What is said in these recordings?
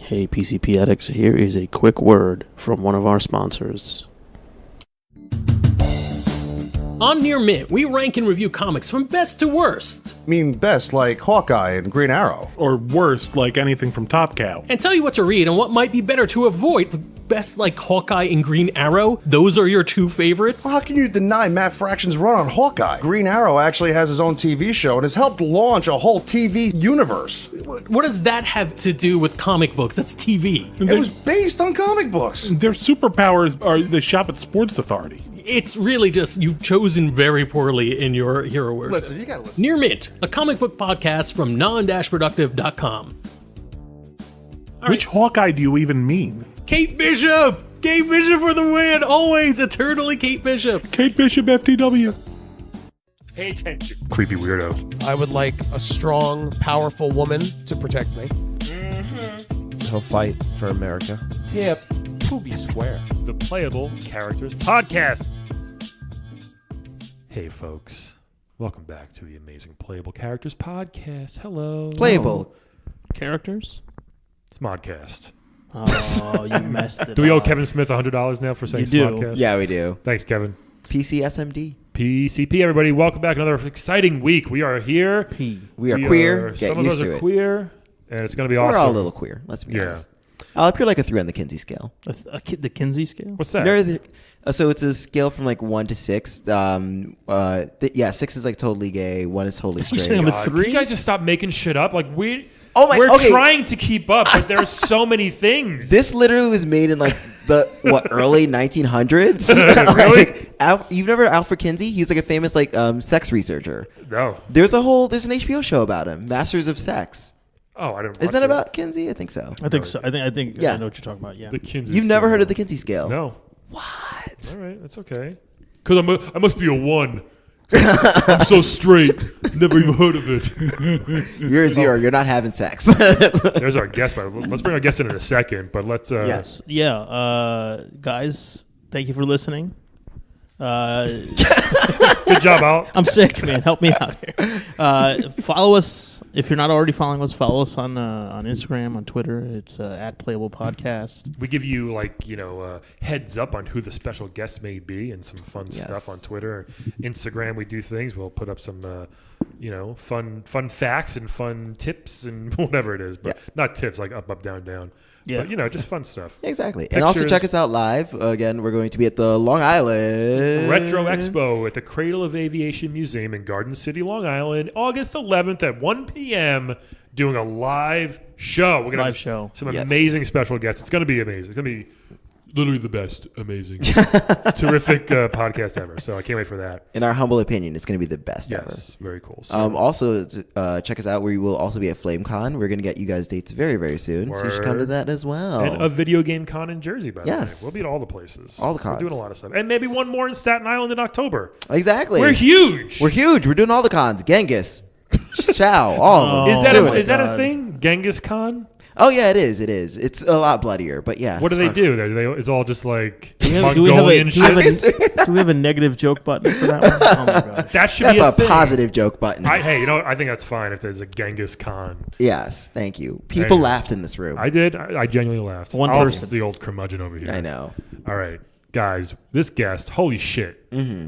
Hey, PCP addicts, here is a quick word from one of our sponsors. On Near Mint, we rank and review comics from best to worst. I mean, best like Hawkeye and Green Arrow. Or worst, like anything from Top Cow. And tell you what to read and what might be better to avoid. Best like Hawkeye and Green Arrow? Those are your two favorites? Well, how can you deny Matt Fraction's run on Hawkeye? Green Arrow actually has his own TV show and has helped launch a whole TV universe. What does that have to do with comic books? That's TV. It was based on comic books. Their superpowers are they shop at the Sports Authority. It's really just you've chosen very poorly in your hero worship. Listen, you gotta listen. Near Mint, a comic book podcast from non-productive.com. Which Hawkeye do you even mean? Kate Bishop! Kate Bishop for the win! Always, eternally Kate Bishop. Kate Bishop, FTW. Pay attention. Creepy weirdo. I would like a strong, powerful woman to protect me. He'll fight for America. Yep. Poopy square. The Playable Characters Podcast. Hey, folks. Welcome back to the Amazing Playable Characters Podcast. Hello. Playable. Characters? It's Modcast. Oh, you messed it up. Do we owe Kevin Smith $100 now for saying You do. Smodcast? Yeah, we do. Thanks, Kevin. PCSMD. PCP, everybody. Welcome back. Another exciting week. We are here. We are queer. Get Some of used us to are it. queer, and it's going to be We're awesome. all a little queer. Let's be Yeah. honest. I'll appear like a 3 on the Kinsey scale. The Kinsey scale? What's that? So it's a scale from like 1 to 6. 6 is like totally gay. 1 is totally straight. saying I'm a God, 3? Can you guys just stop making shit up? Like we're okay. trying to keep up, but there's so many things. This literally was made in like the early 1900s. Really? You've never heard Alfred Kinsey? He's like a famous sex researcher. No. There's an HBO show about him, Masters of Sex. Oh, I didn't. Isn't watch that it. about Kinsey? I think so. I think so. I think Yeah. I know what you're talking about, yeah. The Kinsey You've never scale. heard of the Kinsey scale? No. What? All right, that's okay. Because I must be a 1. I'm so straight. Never even heard of it. You're a 0. You're not having sex. There's our guest. Let's bring our guest in a second. But let's. Yes. Yeah, guys, thank you for listening. Good job, Al. I'm sick, man. Help me out here. Follow us if you're not already following us. Follow us on Instagram, on Twitter. It's at Playable Podcast. We give you heads up on who the special guest may be and some fun stuff on Twitter, Instagram. We do things. We'll put up some fun facts and fun tips and whatever it is, but not tips like up, down, down. Yeah. But just fun stuff. Exactly. And also check us out live. Again, we're going to be at the Long Island Retro Expo at the Cradle of Aviation Museum in Garden City, Long Island, August 11th at 1 p.m. doing a live show. We're gonna have some amazing special guests. It's going to be amazing. It's going to be literally the best, amazing, terrific podcast ever. So I can't wait for that. In our humble opinion, it's going to be the best ever. Yes, very cool. So, also, check us out. We will also be at FlameCon. We're going to get you guys dates very, very soon. So you should come to that as well. And a video game con in Jersey, by the way. We'll be at all the places. All the cons. We're doing a lot of stuff. And maybe one more in Staten Island in October. Exactly. We're huge. We're huge. We're doing all the cons. Genghis. Chow. All of them. Is that a thing? Genghis Khan? Oh, yeah, it is. It is. It's a lot bloodier, but yeah. What do they do? It's all just like do we have a negative joke button for that one? Oh, my gosh. That should be a thing. Positive joke button. I think that's fine if there's a Genghis Khan. Yes, thank you. People laughed in this room. I did. I genuinely laughed. One person. The old curmudgeon over here. I know. All right, guys, this guest, holy shit. Mm-hmm.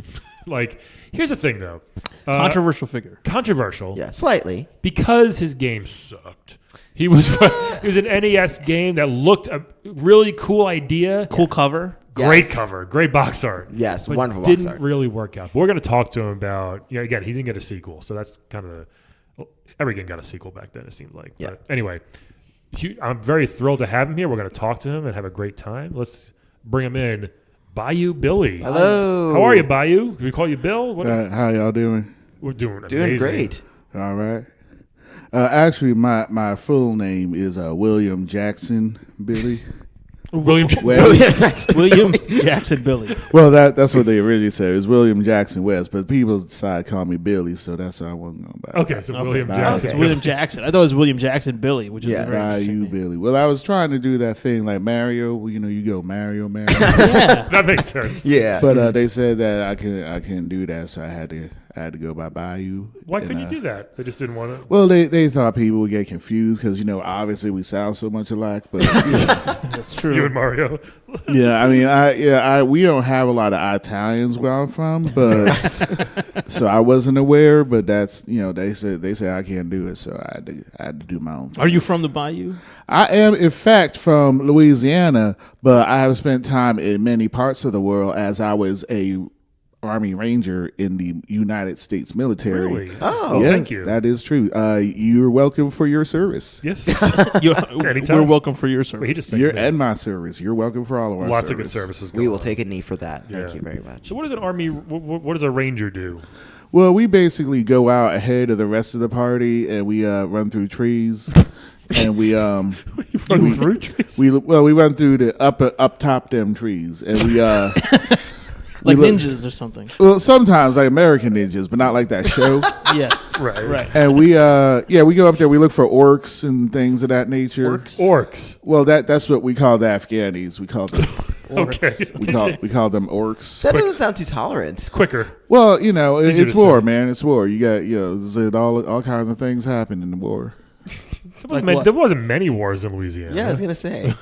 Here's the thing, though. Controversial figure. Controversial. Yeah, slightly. Because his game sucked. He was an NES game that looked a really cool idea. Cool cover. Great cover. Great box art. Yes, but wonderful box art. Didn't really work out. But we're going to talk to him about, again, he didn't get a sequel. So that's kind of every game got a sequel back then, it seemed like. Yeah. But anyway, I'm very thrilled to have him here. We're going to talk to him and have a great time. Let's bring him in. Bayou Billy. Hello. How are you, Bayou? Do we call you Bill? How y'all doing? We're doing Doing amazing. great. All right. Actually, my full name is William Jackson Billy. William West. William Jackson Billy. Well, that's what they originally said. It's William Jackson West, but people decided to call me Billy, so that's how I wasn't going back. Okay, so William Jackson. It's William Jackson. I thought it was William Jackson Billy, which is a very interesting name. Billy. Well, I was trying to do that thing like Mario. You go Mario. Yeah. That makes sense. Yeah. But they said that I can do that, so I had I had to go by Bayou. Why couldn't you do that? They just didn't want to. Well, they thought people would get confused because obviously we sound so much alike. But That's true. You and Mario. yeah, I mean, we don't have a lot of Italians where I'm from, but so I wasn't aware. But that's they said I can't do it, so I had to do my own thing. Are you from the Bayou? I am, in fact, from Louisiana, but I have spent time in many parts of the world as I was a Army Ranger in the United States military. Really? Oh, yes, thank you. That is true. You're welcome for your service. Yes. We're welcome for your service. Wait, he just And my service. You're welcome for all of our lots service. of good services. We going will on. take a knee for that. Yeah. Thank you very much. So, what does an army? What does a ranger do? Well, we basically go out ahead of the rest of the party, and we run through trees, and we Run through trees? we run through the up top them trees, and we like look- ninjas or something. well, sometimes like American ninjas, but not like that show. Yes. Right. And we we go up there. We look for orcs and things of that nature. Orcs. Well, that's what we call the Afghanis. We call them Okay. we call them orcs. That doesn't sound too tolerant. Quicker. Well, Easier it's to war, say. man. It's war. You got all kinds of things happen in the war. There wasn't many wars in Louisiana. Yeah, I was gonna say.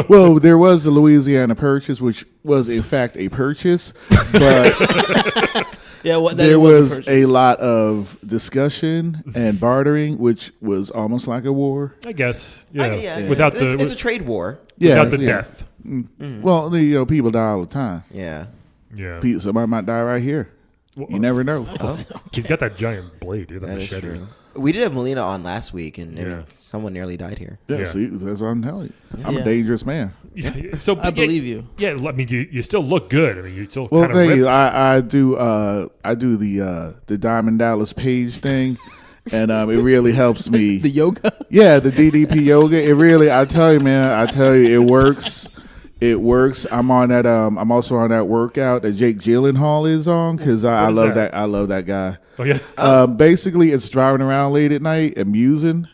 Well, there was the Louisiana Purchase, which was in fact a purchase, but there was a lot of discussion and bartering, which was almost like a war. I guess. Yeah. Yeah. Without It's a trade war. Yeah, without the yeah. death. Well, people die all the time. Yeah. Yeah. Somebody might die right here. You never know. He's got that giant blade, dude. That That is machete. true. We did have Melina on last week, and Yeah. someone nearly died here. Yeah, Yeah. see, that's what I'm telling you. I'm Yeah. a dangerous man. Yeah. So I believe you. Yeah. I mean, you still look good. I mean, you still Well, kind of thank ripped. you. I do the Diamond Dallas Page thing, and it really helps me. The yoga. Yeah, the DDP yoga. It really, I tell you, man. It works. It works. I'm on that. I'm also on that workout that Jake Gyllenhaal is on because I is love that? that. I love that guy. Oh yeah. Basically, it's driving around late at night and musing.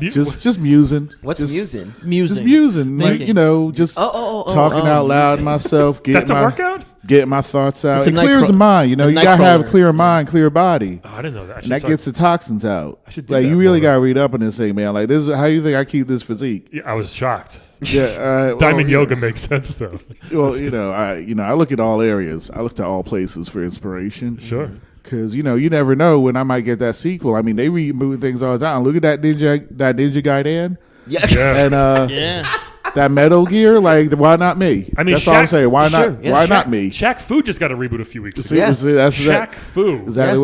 Just musing. What's just, musing? Just Musing. musing, like Thinking. just talking out loud myself. That's a workout. Getting my thoughts out. It's a It clears the mind. You a gotta have a nightcrawler. clear mind, clear body. Oh, I didn't know that. I should And that start- gets the toxins out. I should do Like that you really more. gotta read up on this thing, man. Like this is how you think I keep this physique. Yeah, I was shocked. Yeah, Diamond yoga makes sense though. Well, I look at all areas. I look to all places for inspiration. Sure. Because you never know when I might get that sequel. I mean, they reboot things all the time. Look at that Ninja Gaiden Yeah. and Yeah. that Metal Gear. Like, why not me? I mean, that's all I'm Shaq- saying. Why Sure, not? yeah, Why Shaq- not me? Shaq Fu just got a reboot a few weeks ago. See, Yeah. that's Shaq Fu. exactly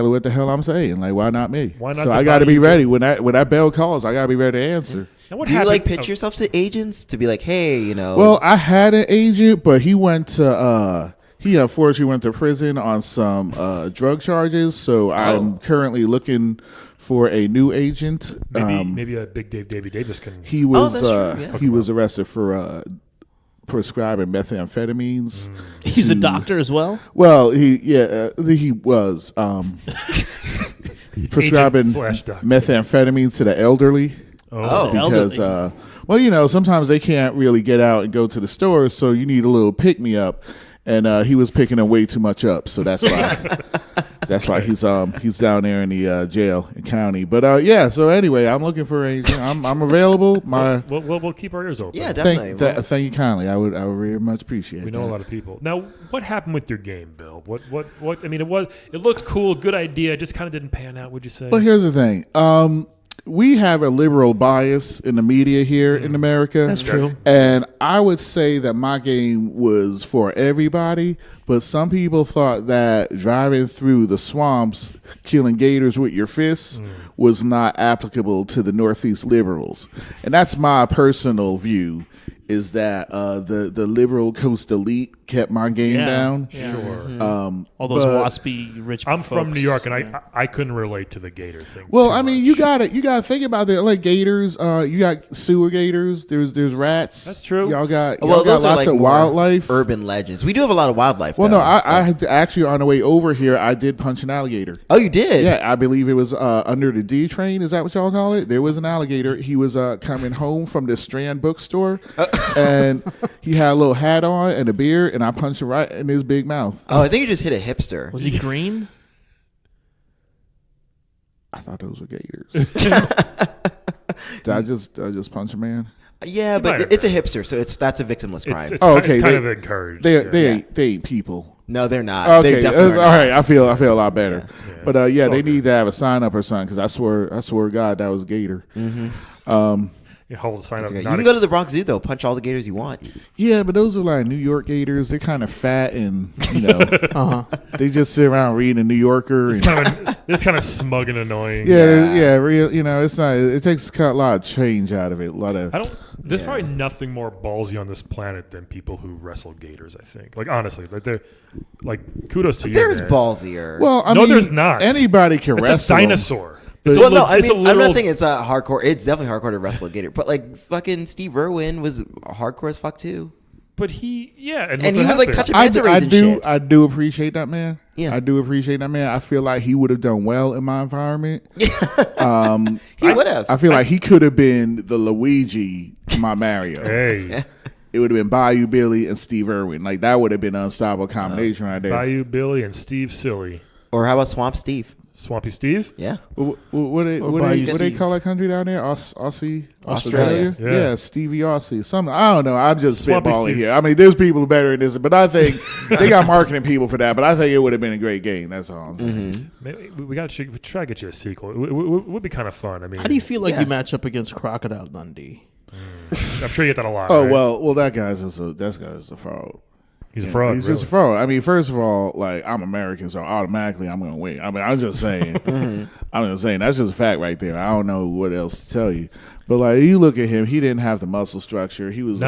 what the hell I'm saying. Like, why not me? Why not So the I got to body be you ready when that bell calls. I got to be ready to answer. Now, what Do you happened- pitch yourself to agents to be like, hey, Well, I had an agent, but he went to he unfortunately went to prison on some drug charges. So I'm currently looking for a new agent. Maybe a Big Dave Davy Davis can. He was that's true, yeah. he was arrested for prescribing methamphetamines. He's a doctor as well. Well, he was prescribing Agent/doctor. methamphetamines to the elderly. Oh. Because sometimes they can't really get out and go to the stores, so you need a little pick me up. And he was picking them way too much up, so that's why he's down there in the jail in county. But so anyway, I'm looking for I'm available. We'll keep our ears open. yeah, definitely. Thank you kindly. I would very much appreciate. We know that. a lot of people. Now, what happened with your game, Bill? What? I mean, it looked cool, good idea. It just kind of didn't pan out. Would you say? Well, here's the thing. We have a liberal bias in the media here in America. That's true. And I would say that my game was for everybody, but some people thought that driving through the swamps, killing gators with your fists was not applicable to the Northeast liberals. And that's my personal view, is that the liberal coast elite kept my game down. Yeah. Sure. All those but- waspy rich. I'm from folks. New York, and I couldn't relate to the gator thing. Well, too I mean, much. you gotta think about that. Like gators, you got sewer gators. There's rats. That's true. Y'all got Well, those are lots of more wildlife. urban legends. We do have a lot of wildlife. Well, though. no, I had to, actually on the way over here, I did punch an alligator. Oh, you did? Yeah, I believe it was under the D train. Is that what y'all call it? There was an alligator. He was coming home from the Strand bookstore, and he had a little hat on and a beard, and I punched him right in his big mouth. Oh, I think you just hit a hipster. Was he green? I thought those were gators. Did I just punch a man? Yeah, but it's a hipster, so that's a victimless crime. It's kind of encouraged. They ain't people. No, they're not. Okay, They definitely all are right. not. I feel a lot better. Yeah. But they need to have a sign up or something because I swear to God that was Gator. You hold the sign up. You can go to the Bronx Zoo though. Punch all the gators you want. Yeah, but those are like New York Gators. They're kind of fat and they just sit around reading a New Yorker. And, It's kind of smug and annoying. yeah, real. It's not. It takes a lot of change out of it. There's probably nothing more ballsy on this planet than people who wrestle gators. I think, like honestly, they're kudos to you. There's man. ballsier. Well, I No, mean, there's not. Anybody can It's wrestle a them. dinosaur. I'm not saying it's a hardcore. It's definitely hardcore to wrestle a gator, but like fucking Steve Irwin was hardcore as fuck too. But he he was like touching manta rays and shit. I do appreciate that man. Yeah. I do appreciate that man. I feel like he would have done well in my environment. He would have. I feel like he could have been the Luigi to my Mario. Hey, It would have been Bayou Billy and Steve Irwin. Like that would have been an unstoppable combination right there. Bayou Billy and Steve Silly, Or how about Swamp Steve? Swampy Steve. Yeah. What they call that country down there? Aussie, Australia. Yeah. Stevie Aussie. Something I don't know. I'm just Swampy spitballing Steve. here. I mean, there's people better than this, but I think they got marketing people for that. But I think it would have been a great game. That's all. I'm saying. Maybe we got to try to get you a sequel. It would be kind of fun. I mean, How do you feel like you match up against Crocodile Dundee? I'm sure you get that a lot. Oh right? well, that guy's a fraud. He's a fraud. He's really. just a fraud. I mean, first of all, like I'm American, so automatically I'm going to win. I mean, I'm just saying. I'm just saying that's just a fact right there. I don't know what else to tell you. But like you look at him, he didn't have the muscle structure. He was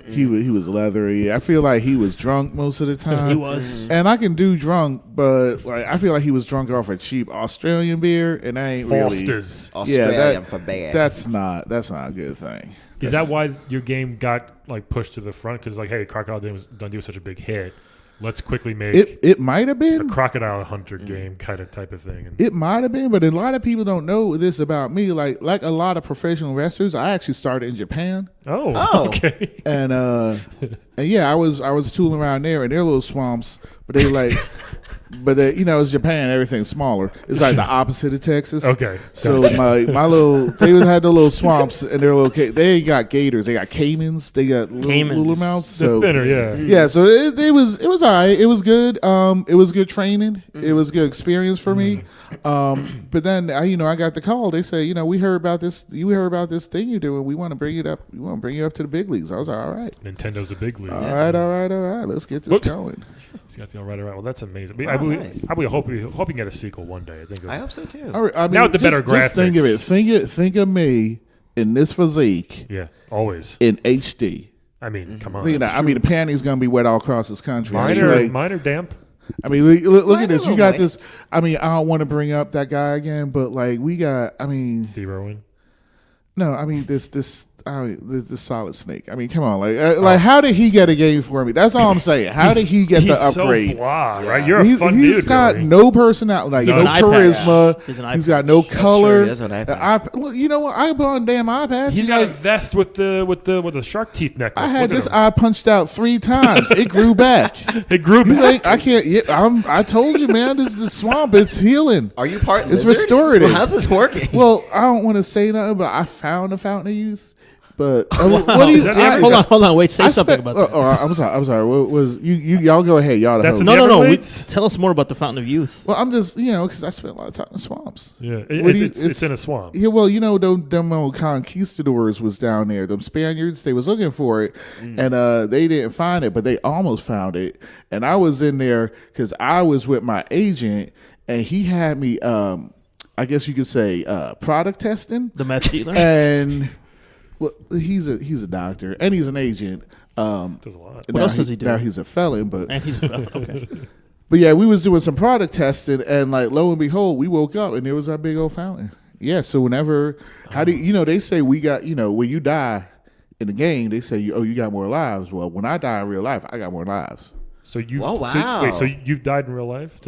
he was leathery. I feel like he was drunk most of the time. He was. And I can do drunk, but like I feel like he was drunk off a cheap Australian beer, and I ain't Foster's. Australian for bad. That's not a good thing. Is that why your game got like pushed to the front? Because like, hey, Crocodile Dundee was such a big hit. Let's quickly make It might have been a crocodile hunter game kind of type of thing. And It might have been, but a lot of people don't know this about me. Like a lot of professional wrestlers, I actually started in Japan, oh. Okay. and yeah, I was tooling around there in their little swamps, but they like. But it's Japan. Everything's smaller. It's like the opposite of Texas. Okay. So my little they had the little swamps and their little they ain't got gators. They got caimans. They got little mouths. So the thinner, yeah. yeah. So it was all right. It was good. It was good training. It was good experience for me. But then I got the call. They say we heard about this. You heard about this thing you're doing. We want to bring it up. We want to bring you up to the big leagues. I was like, all right. Nintendo's a big league. All right. Let's get this going. He's got the all right. Well, that's amazing. Nice. I hope you get a sequel one day. I hope so too. All right, I mean, Now with the better just think of graphics. it. Think of me in this physique Yeah, always. in HD. I mean, come on. The panties gonna be wet all across this country. Mine are damp. I mean, look at this. Mine are You got moist. this. I mean, I don't want to bring up that guy again, but like we got. I mean, Steve Irwin. no. I mean this Solid Snake. I mean, come on. Like how did he get a game for me? That's all I'm saying. How did he get the upgrade? So blah, right? You're a fun He's dude. got Billy. no personality, like He's no an iPad. charisma. He's an He's iPad. got no color. true. He does have an iPad. Well, you know what? I put on a damn iPad. He's got a vest with the shark teeth necklace. I had Look at this him. eye punched out 3 times. It grew back. It grew You back. think I can't? Yeah, I told you, man. This is the swamp. It's healing. Are you part It's lizard? restorative. Well, how's this working? Well, I don't want to say nothing, but I found a fountain of youth. But what do you? Is that Hold on. Wait, say something about that. I'm sorry. What was you? Y'all go ahead. Y'all the That's host. a- No. Wait, Everglades? tell us more about the Fountain of Youth. Well, I'm just because I spent a lot of time in swamps. Yeah, What do you- it's in a swamp. Yeah, well, them old conquistadors was down there. Them Spaniards, they was looking for it, and they didn't find it, but they almost found it. And I was in there because I was with my agent, and he had me, I guess you could say, product testing. The meth dealer. And well, he's a doctor and he's an agent. Does a lot. What else does he do? Now he's a felon, but And he's okay. but yeah, we was doing some product testing, and like lo and behold, we woke up and there was that big old fountain. Yeah, so whenever how do they say we got when you die in the game, they say you got more lives. Well, when I die in real life, I got more lives. So you? Oh, wow. So you've died in real life?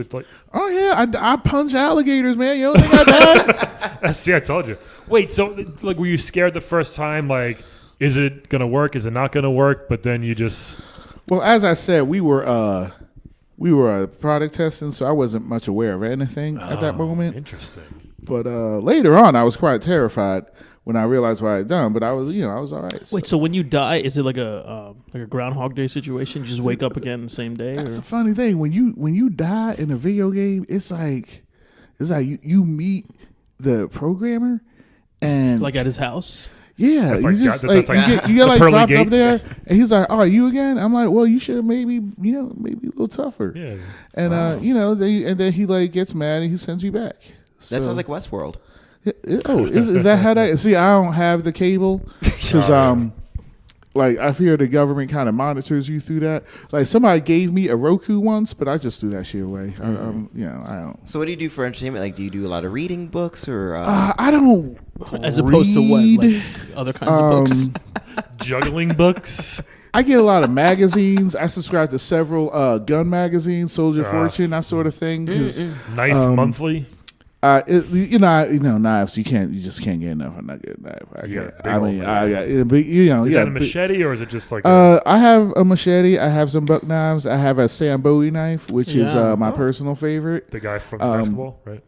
Oh yeah, I punch alligators, man. You don't think I died? See, I told you. Wait, so like, were you scared the first time? Like, is it gonna work? Is it not gonna work? But then you just. Well, as I said, we were product testing, so I wasn't much aware of anything at that moment. Interesting. But later on, I was quite terrified when I realized what I had done. But I was all right. Wait, so when you die, is it like a Groundhog Day situation? You just wake up again the same day? That's a funny thing. When you die in a video game, it's like you meet the programmer and like at his house. Yeah, That's you like just God- that's like like you get like the pearly dropped up gates. there, and he's like, "Oh, you again?" I'm like, "Well, you should maybe maybe a little tougher." Yeah. And then he like gets mad and he sends you back. So, That sounds like Westworld. is that how that? See, I don't have the cable because like I fear the government kind of monitors you through that. Like somebody gave me a Roku once, but I just threw that shit away. I don't. So what do you do for entertainment? Like, do you do a lot of reading books or? I don't. As opposed to what? Like other kinds of books? Juggling books. I get a lot of magazines. I subscribe to several gun magazines, Soldier Fortune, that sort of thing. Knife Monthly. Knives. You just can't get enough of that good knife. Is that a machete or is it just like? I have a machete. I have some buck knives. I have a Sam Bowie knife, which is my personal favorite. The guy from basketball, right?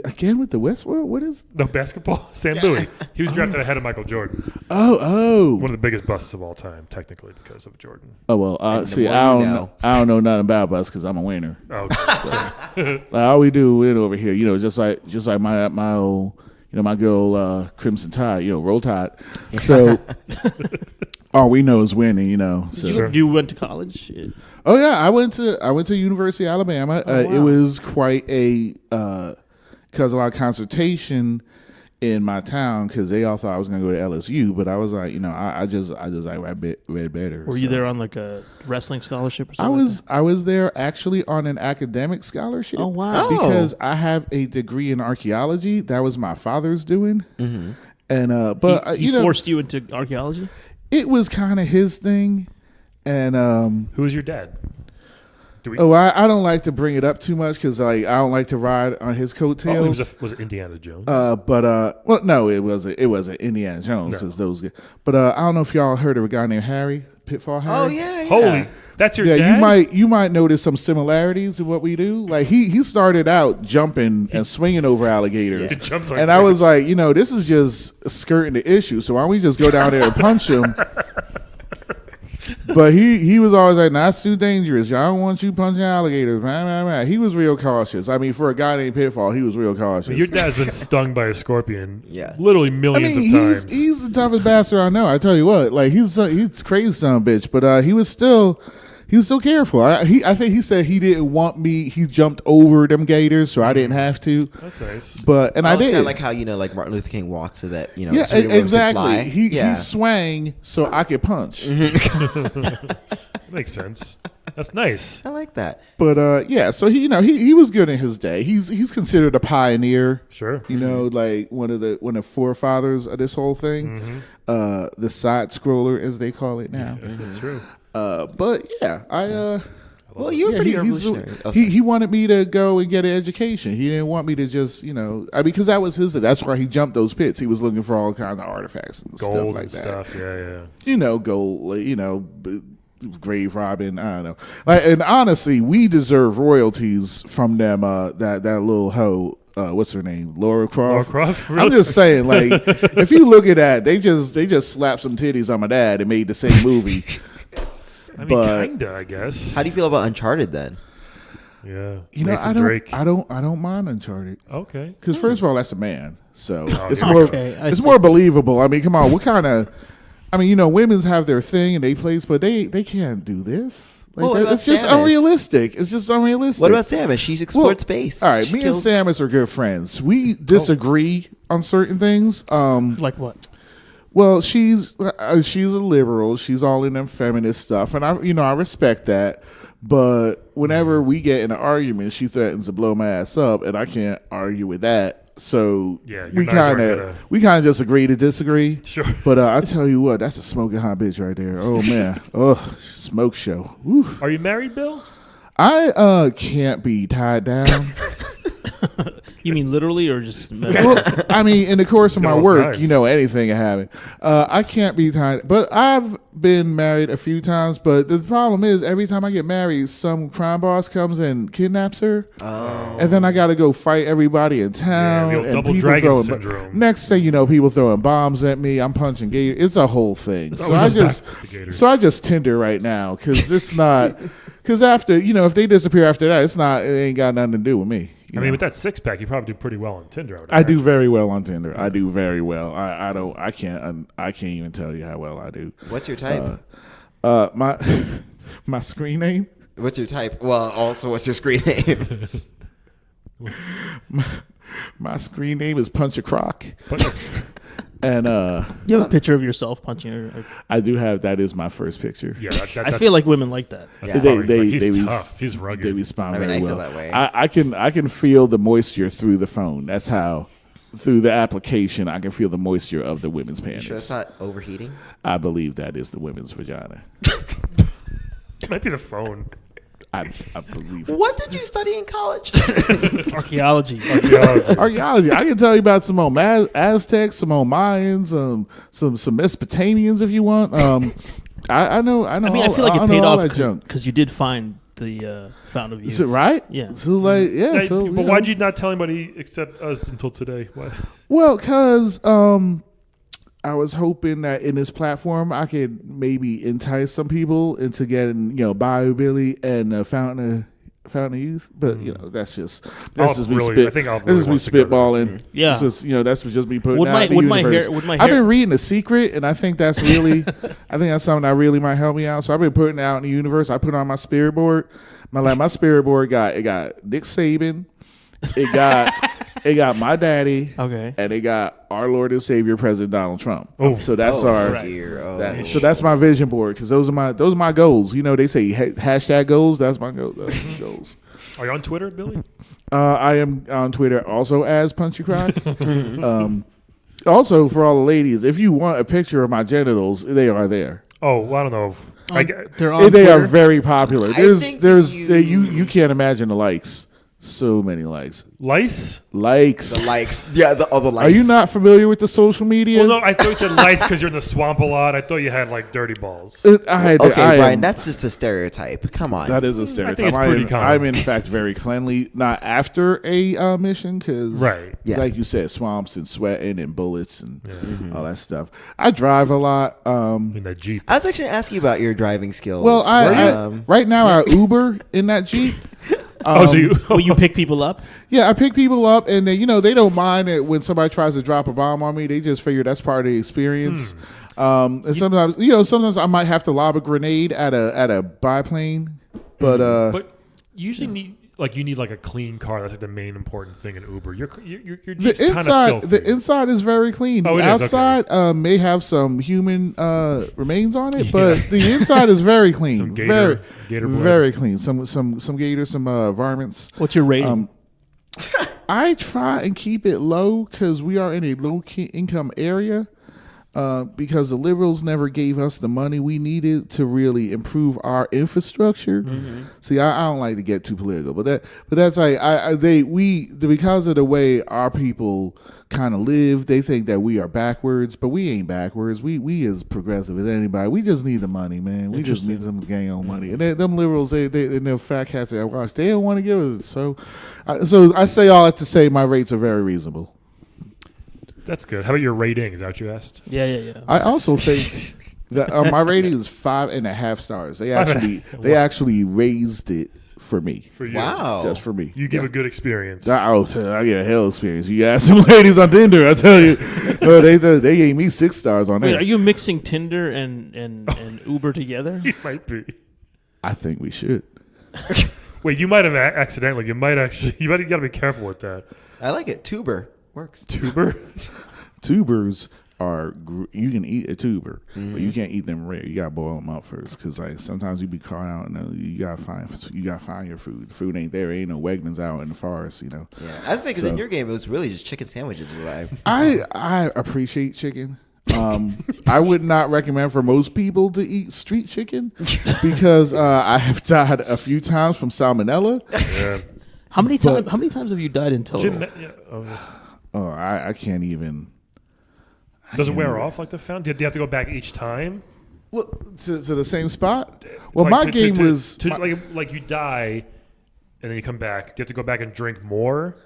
Again with the Westworld. What is? No, basketball. Sam Bowie. He was drafted ahead of Michael Jordan. Oh. One of the biggest busts of all time, technically, because of Jordan. Oh well. See, I don't know nothing about busts because I'm a winner. Oh, okay. All we do win over here, just like my old, my girl Crimson Tide, Roll Tide. So all we know is winning, So You went to college? Oh yeah, I went to University of Alabama. Oh, wow. It was quite a because a lot of consultation in my town because they all thought I was going to go to LSU, but I was like, I just like read better. Were you there on like a wrestling scholarship or something? I was there actually on an academic scholarship. Oh wow! Because I have a degree in archaeology. That was my father's doing. Mm-hmm. And but he forced you into archaeology. It was kind of his thing. And who was your dad? I don't like to bring it up too much because I don't like to ride on his coattails. Was it Indiana Jones? Well, no, it wasn't Indiana Jones because those. But I don't know if y'all heard of a guy named Harry Pitfall Harry. Oh yeah. Holy, that's your dad. You might notice some similarities in what we do. Like he started out jumping and swinging over alligators, and I was like, this is just skirting the issue. So why don't we just go down there and punch him? But he was always like, "That's too dangerous. I don't want you punching alligators." He was real cautious. I mean, for a guy named Pitfall, he was real cautious. Your dad's been stung by a scorpion, literally millions of times. He's the toughest bastard I know. I tell you what, like he's crazy son of a bitch, but he was still careful. I think he said he didn't want me. He jumped over them gators, so I didn't have to. That's nice. But I did. It's kind of like how like Martin Luther King walked so that Yeah, so exactly. He swang so I could punch. Makes sense. That's nice. I like that. But so he was good in his day. He's considered a pioneer. Sure. Like one of the forefathers of this whole thing. Mm-hmm. The side scroller, as they call it now. Yeah, that's true. But yeah, well, you were pretty revolutionary. He wanted me to go and get an education. He didn't want me to just, because that was his. That's why he jumped those pits. He was looking for all kinds of artifacts and gold stuff like and that. Stuff, yeah. Gold, grave robbing. I don't know. And honestly, we deserve royalties from them. That little hoe. What's her name? Laura Croft. Really? I'm just saying, like, if you look at that, they just slapped some titties on my dad and made the same movie. I mean, kinda, I guess. How do you feel about Uncharted then? Yeah, I don't mind Uncharted. Okay, because first of all, that's a man, so it's more believable. I mean, come on, what kind of? I mean, women's have their thing and they place, but they can't do this. Like it's just unrealistic. It's just unrealistic. What about Samus? She explored space. All right, me and Samus are good friends. We disagree on certain things. Like what? Well, she's a liberal. She's all in them feminist stuff, and I respect that. But whenever we get in an argument, she threatens to blow my ass up, and I can't argue with that. So we kind of just agree to disagree. Sure. But I tell you what, that's a smoking hot bitch right there. Oh man, smoke show. Oof. Are you married, Bill? I can't be tied down. You mean literally or just? Well, I mean, in the course of my Smells work, nice. you know, anything can happen. I can't be tied, but I've been married a few times. But the problem is, every time I get married, some crime boss comes and kidnaps her, and then I got to go fight everybody in town. the old and double people dragon throwing. syndrome. Next thing you know, people throwing bombs at me. I'm punching gators. It's a whole thing. So I always just, back to the gators. so I just Tinder right now because it's not. Because after if they disappear after that, it ain't got nothing to do with me. I mean, with that 6-pack, you probably do pretty well on Tinder. I do very well on Tinder. I do very well. I can't even tell you how well I do. What's your type? My screen name. What's your type? Well, also, what's your screen name? My screen name is Punch a Croc. And You have a picture of yourself punching her. I do have. That is my first picture. Yeah, I feel like women like that. he's tough. He's rugged. They respond I mean, very I well. feel that way. I can feel the moisture through the phone. That's how. Through the application, I can feel the moisture of the women's panties. Sure, it's not overheating. I believe that is the women's vagina. It might be the phone. I believe. What did you study in college? Archaeology. Archaeology. I can tell you about some old Aztecs, some old Mayans, some Mesopotamians if you want. I know. I mean, I feel like it paid all off that junk. because you did find the fountain of youth. Is it right? Yeah. So like, yeah. Hey, So, but why'd you not tell anybody except us until today? Why? Well, because I was hoping that in this platform I could maybe entice some people into getting Bayou Billy and Fountain of Youth, but that's just me spitballing. Yeah, it's just that's just me putting would out my hair? I've been reading The Secret, and I think that's really, I think that's something that really might help me out. So I've been putting it out in the universe. I put on my spirit board. My spirit board got Nick Saban, it got my daddy, okay, and it got our Lord and Savior President Donald Trump. Oh. So that's so that's my vision board because those are my goals. They say hashtag goals. That's my goal. That's my goals. Are you on Twitter, Billy? I am on Twitter also as Punchy Croc. Also, for all the ladies, if you want a picture of my genitals, they are there. Oh, well, I don't know. They're on They Twitter? are very popular. think You can't imagine the likes. So many likes. Lice? Likes. The likes. Yeah, the likes. Are you not familiar with the social media? Well, no, I thought you said lice because you're in the swamp a lot. I thought you had like dirty balls. Brian, that's just a stereotype. Come on. That is a stereotype. think it's pretty common. I'm in fact very cleanly. Not after a mission because, Yeah. like you said, swamps and sweating and bullets and all that stuff. I drive a lot. In that Jeep. I was actually going to ask you about your driving skills. Well, right now I Uber in that Jeep. So you pick people up? Yeah, I pick people up, and then they don't mind it when somebody tries to drop a bomb on me. They just figure that's part of the experience. And sometimes I might have to lob a grenade at a biplane, but usually you need like a clean car. That's like the main important thing in Uber. Your the Jeep's inside kind of filthy. the inside is very clean. Oh, The it is, outside may have some human remains on it, but the inside is very clean. Some gator blood. very clean. Some gators, some varmints. What's your rating? I try and keep it low because we are in a low income area. Because the liberals never gave us the money we needed to really improve our infrastructure. See, I don't like to get too political, but that's like because of the way our people kind of live, they think that we are backwards, but we ain't backwards. We as progressive as anybody. We just need the money, man. We just need some gang on money. And them liberals, they and them fat cats that I watch, they don't want to give us it. So I say all that to say my rates are very reasonable. That's good. How about your rating? Is that what you asked? Yeah. I also think that my rating is 5.5 stars. They actually raised it for me. For you. Wow. Just for me. You give a good experience. I get a hell experience. You ask some ladies on Tinder, I tell you, they gave me 6 stars on Wait, that. are you mixing Tinder and Uber together? You might be. I think we should. Wait, you might have accidentally. You got to be careful with that. I like it. Tuber works. Tuber? Tubers are you can eat a tuber, but you can't eat them rare. You gotta boil them up first, because like sometimes you be caught out and you gotta find your food. The food ain't there. Ain't no Wegmans out in the forest. Yeah, I was thinking in your game it was really just chicken sandwiches. I appreciate chicken. I would not recommend for most people to eat street chicken because I have died a few times from salmonella. Yeah. How many times have you died in total? I can't even. Does it wear off like the fountain? Do you have to go back each time? Well, to the same spot. Well, my game was like you die, and then you come back. Do you have to go back and drink more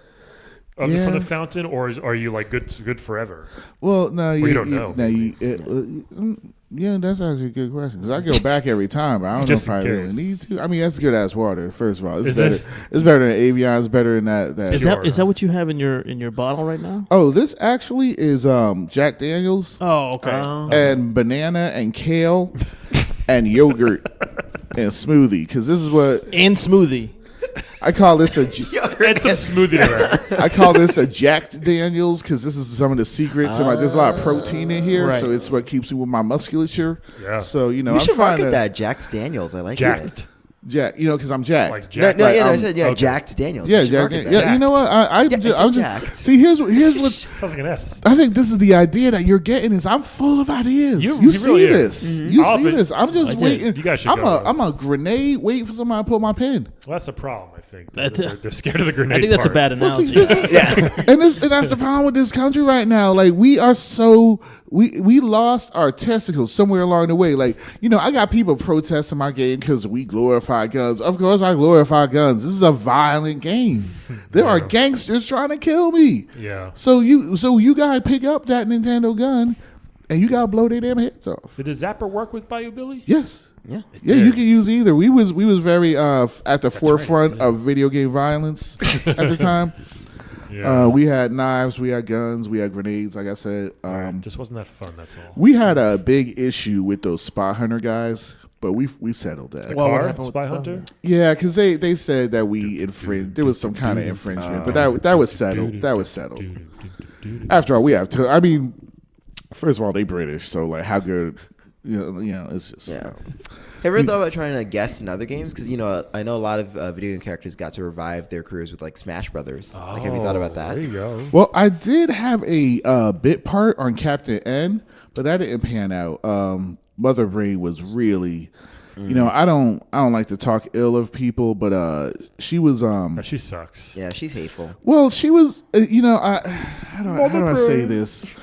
from the fountain, or are you like good forever? Well, no, you don't know. Yeah, that's actually a good question because I go back every time, but I don't know if I really need to. I mean, that's good ass water. First of all, it's better. It's better than Avion. It's better than that. Is that what you have in your bottle right now? Oh, this actually is Jack Daniels. Oh, okay. And banana and kale and yogurt and smoothie because this is what and smoothie. I call this a and some smoothie to that. I call this a Jack Daniels because this is some of the secrets. There's a lot of protein in here, so it's what keeps me with my musculature. Yeah. So you I'm should trying market to that Jack Daniels. I like Jacked. Jack, because I'm jacked. Like Jack. I said Jack Daniels. Yeah, Jack. Yeah, you know what? I'm just. See, here's what. Sounds like an S. I think this is the idea that you're getting is I'm full of ideas. You see really this? Mm-hmm. You see this? I'm just waiting. You guys should I'm a grenade waiting for somebody to pull my pen. Well, that's a problem. I think they're scared of the grenade. I think that's a bad analogy. Well, see, and that's the problem with this country right now. Like we are we lost our testicles somewhere along the way. Like I got people protesting my game because we glorify guns. Of course, I glorify guns. This is a violent game. There are gangsters trying to kill me. Yeah. So you gotta pick up that Nintendo gun, and you gotta blow their damn heads off. Did the zapper work with Bayou Billy? Yes. Yeah. You can use either. We was very at the forefront of video game violence at the time. Yeah. We had knives, we had guns, we had grenades. Like I said, just wasn't that fun. That's all. We had a big issue with those Spy Hunter guys, but we settled that. Spy Hunter? Yeah, because they said that we infringed. There was some kind of infringement, but that was settled. That was settled. After all, we have to. I mean, first of all, they British, so like, how good? It's just. Yeah. Have you ever thought about trying to guest in other games? Because I know a lot of video game characters got to revive their careers with like Smash Brothers. Have you thought about that? There you go. Well, I did have a bit part on Captain N, but that didn't pan out. Mother Brain was really, I don't like to talk ill of people, but she was she sucks. Yeah, she's hateful. Well, she was. How do I say this? She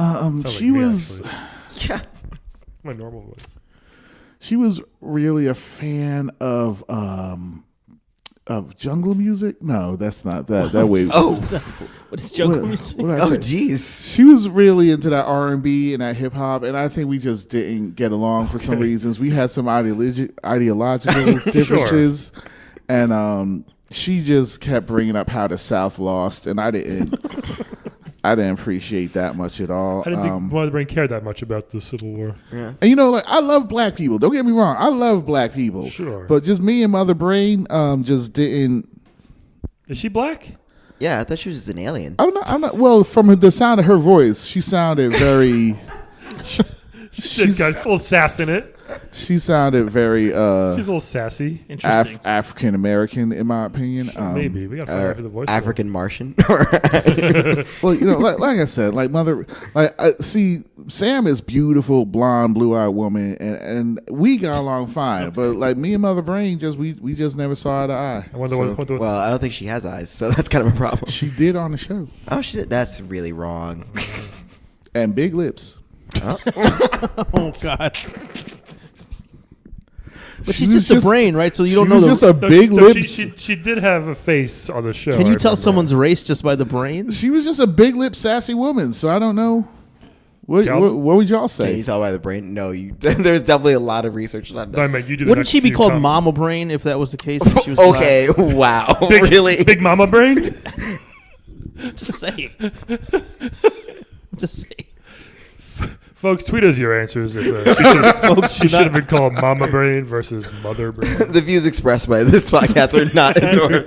like me, was. Yeah. My normal voice. She was really a fan of jungle music. No, that's not that way. What is jungle music? Jeez. She was really into that R&B and that hip hop, and I think we just didn't get along for some reasons. We had some ideological differences, and she just kept bringing up how the South lost, and I didn't appreciate that much at all. I didn't think Mother Brain cared that much about the Civil War. Yeah. And I love black people. Don't get me wrong. I love black people. Sure. But just me and Mother Brain just didn't. Is she black? Yeah, I thought she was just an alien. I'm not. Well, from the sound of her voice, she sounded very. She's got a little sass in it. She sounded very. She's a little sassy. Interesting. African American, in my opinion. Maybe we got to find out who the voice. African Martian. Well, like I said, see, Sam is beautiful, blonde, blue-eyed woman, and we got along fine. But like me and Mother Brain, we just never saw eye to eye. I wonder what. Well, I don't think she has eyes, so that's kind of a problem. She did on the show. Oh shit, that's really wrong. And big lips. Oh God. But she's just a brain, right? So you don't know. She's just a big lips. She did have a face on the show. Can you tell someone's race just by the brain? She was just a big lip, sassy woman. So I don't know. What would y'all say? Can you tell by the brain? No, there's definitely a lot of research on that. Wouldn't she be called Mama Brain if that was the case? If she was okay, wow, really? Big Mama Brain? Just saying. Just saying. Folks, tweet us your answers. She should have been called Mama Brain versus Mother Brain. The views expressed by this podcast are not endorsed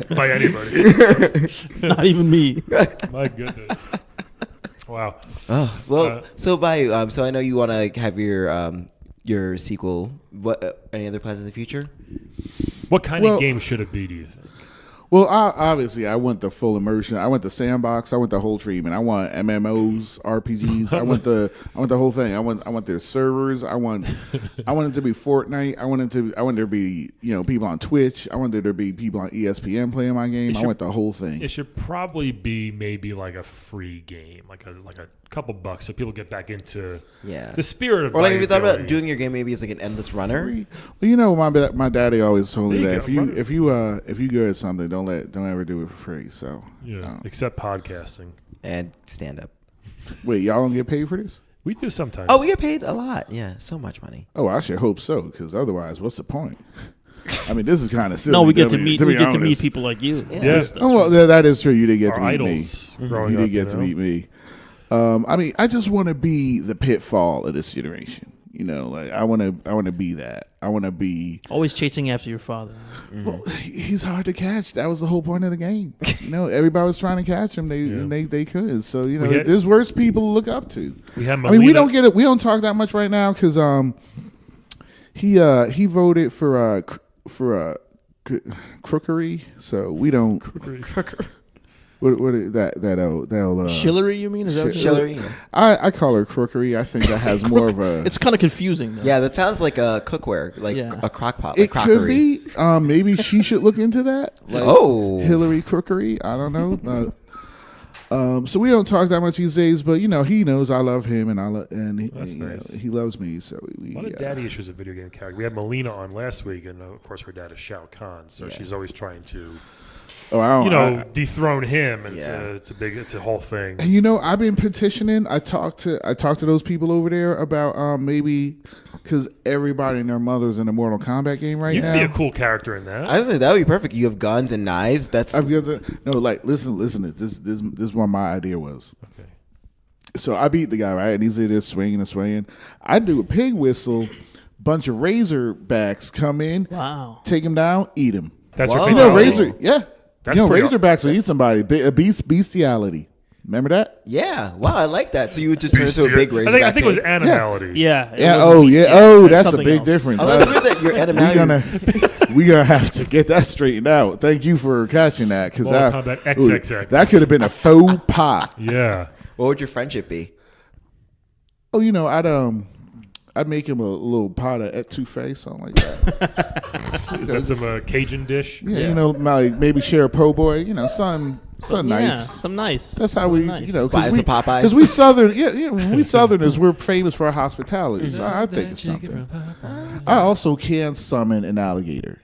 by anybody. Not even me. My goodness. Wow. Oh, well, so Bayou, so I know you want to have your sequel. What any other plans in the future? What kind of game should it be, do you think? Well, obviously, I want the full immersion. I want the sandbox. I want the whole treatment. I want MMOs, RPGs. I want the whole thing. I want their servers. I want it to be Fortnite. I want there to be people on Twitch. I want there to be people on ESPN playing my game. I want the whole thing. It should probably be maybe like a free game, like a couple bucks, so people get back into the spirit of. Or like if you thought about doing your game maybe as like an endless runner. Well, my daddy always told me that if you good at something, don't ever do it for free. So except podcasting and stand up. Wait, y'all don't get paid for this? We do sometimes. Oh, we get paid a lot. Yeah, so much money. Oh, I should hope so, because otherwise, what's the point? I mean, this is kind of silly. No, we get to meet people like you. Yeah. Well, that is true. You did get to meet me. You did get to meet me. I mean, I just want to be the Pitfall of this generation. Like I want to be that. I want to be always chasing after your father. Well, he's hard to catch. That was the whole point of the game. Everybody was trying to catch him. They could. So there's worse people to look up to. We don't get it. We don't talk that much right now because he voted for crookery. So we don't. What that old Shillery? You mean? Is that Shillery? Yeah. I call her crookery. I think that has more of a. It's kind of confusing, though. Yeah, that sounds like a cookware, like a crock pot. It could be. Maybe she should look into that. Like Hillary Crookery. I don't know. So we don't talk that much these days, but he knows I love him, and he loves me. So a lot of daddy issues of video game character. We had Melina on last week, and of course her dad is Shao Kahn, so she's always trying to. Dethrone him. And it's a whole thing. And I've been petitioning. I talked to those people over there about maybe because everybody and their mother's in a Mortal Kombat game right now. You'd be a cool character in that. I think that would be perfect. You have guns and knives. Listen. This is what my idea was. Okay. So I beat the guy, right, and he's there swinging and swinging. I do a pig whistle. Bunch of Razorbacks come in. Wow. Take him down. Eat him. That's your favorite. Yeah. Razorbacks will eat somebody. Bestiality. Remember that? Yeah. Wow, I like that. So you would just turn into a big Razorback. I think it was animality. Yeah. That's a big difference. That your animality. We're gonna have to get that straightened out. Thank you for catching that, because that could have been a faux pas. Yeah. What would your friendship be? Oh, I'd make him a little pot of etouffee, something like that. Is that some Cajun dish? Yeah, maybe share a po' boy, something nice. Yeah, some nice. That's how we, buy some Popeyes. Because we Southern, we Southerners, we're famous for our hospitality. So I think of something. I also can summon an alligator.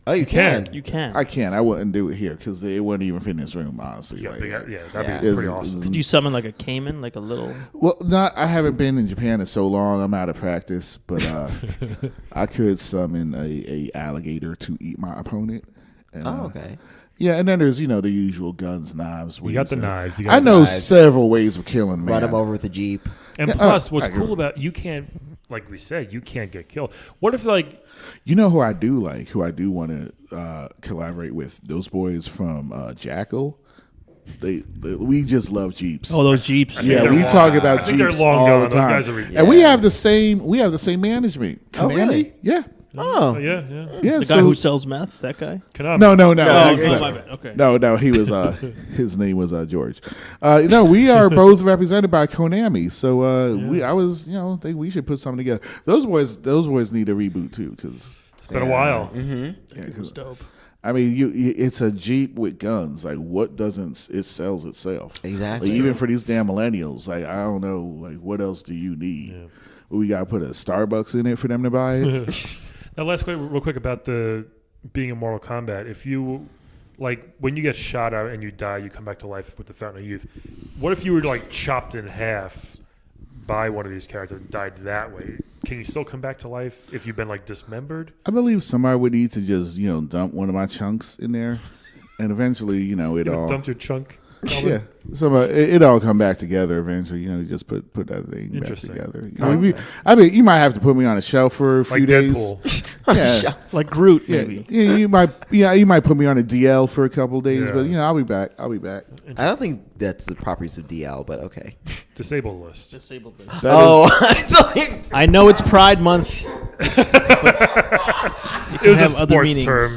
Oh, you can. You can. I can. I wouldn't do it here because it wouldn't even fit in this room, honestly. That'd be pretty awesome. Could you summon like a caiman, like a little? Well, I haven't been in Japan in so long. I'm out of practice, but I could summon a alligator to eat my opponent. And, okay. Yeah, and then there's the usual guns, knives. You got the knives. I know several ways of killing. Run them over with a Jeep. And plus, what's cool about you can't. Like we said, you can't get killed. What if, who I do like, who I do want to collaborate with? Those boys from Jackal. We just love Jeeps. Oh, those Jeeps! Yeah, we talk about Jeeps all the time. And we have the same management. Oh, really? Yeah. Oh, yeah. The guy who sells meth, that guy? No. My bad. Okay. No, he was. His name was George. We are both represented by Konami, so I was, think we should put something together. Those boys need a reboot too, because it's been a while. Mm-hmm. Yeah, it was dope. I mean, it's a Jeep with guns. Like, what doesn't it sells itself? Exactly. Even for these damn millennials, I don't know. What else do you need? Yeah. We got to put a Starbucks in it for them to buy it. Now, real quick about the being in Mortal Kombat. If you, when you get shot out and you die, you come back to life with the Fountain of Youth. What if you were, chopped in half by one of these characters and died that way? Can you still come back to life if you've been, dismembered? I believe somebody would need to just, dump one of my chunks in there. And eventually, it all... Dumped your chunk? Yeah, it all come back together eventually. You just put that thing back together. I mean, you might have to put me on a shelf for a few days. Yeah, like Groot, maybe. Yeah, you might put me on a DL for a couple of days, but I'll be back. I don't think that's the properties of DL, but okay. Disabled list. I know it's Pride Month. It was a sports term.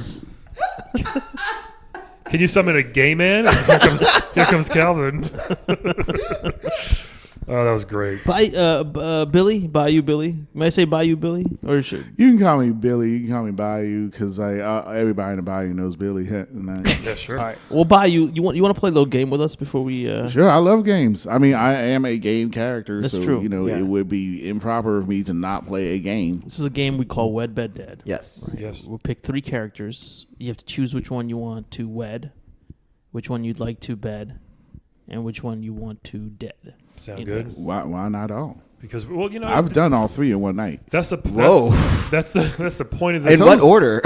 Can you summon a gay man? Here comes Calvin. Oh, that was great. Billy, Bayou Billy. May I say Bayou Billy, or should You can call me Billy. You can call me Bayou because everybody in the Bayou knows Billy. Yeah, sure. all right? Well, Bayou, you want to play a little game with us before we? Sure, I love games. I mean, I am a game character, That's so true. it would be improper of me to not play a game. This is a game we call Wed, Bed, Dead. Yes. Yes. We'll pick 3 characters. You have to choose which one you want to wed, which one you'd like to bed, and which one you want to dead. Sound good? Why not all? Because I've done all 3 in one night. That's the That's the point of In this. what order?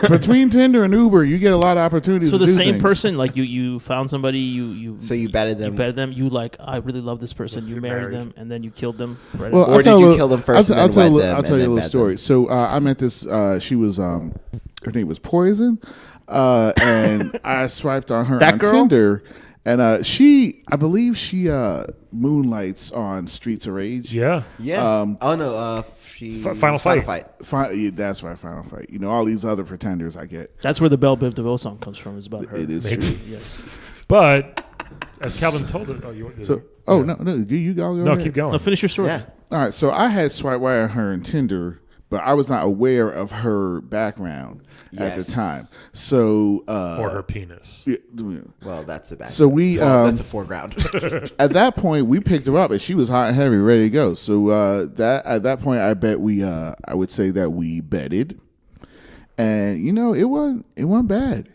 Between Tinder and Uber, you get a lot of opportunities. So to the do same things. person, like you found somebody, So you betted them. You betted them. You like, I really love this person. Let's You get married married. them, and then you killed them. Right Well, Or I'll did tell you a- kill them first and I'll then tell wed a- them I'll tell and you a then little bed story. them? So I met this. She was her name was Poison, and I swiped on her That on girl? Tinder, and I believe she moonlights on Streets of Rage. Yeah. Yeah. Oh no. Final Fight. Yeah, that's right, Final Fight. All these other pretenders I get. That's where the Belle Biv DeVoe song comes from. Is about her. It is Maybe. true. Yes. But as Calvin told it, you So, no, you go. no, ahead. keep going. No, finish your story. Yeah. All right, so I had swiped right on her on Tinder, but I was not aware of her background at the Yes. time. So, or her penis. yeah, Well, that's a bad. so we that's a foreground. at that point we picked her up and she was hot and heavy, ready to go. So that at that point, I bet I would say that we betted, and it wasn't bad.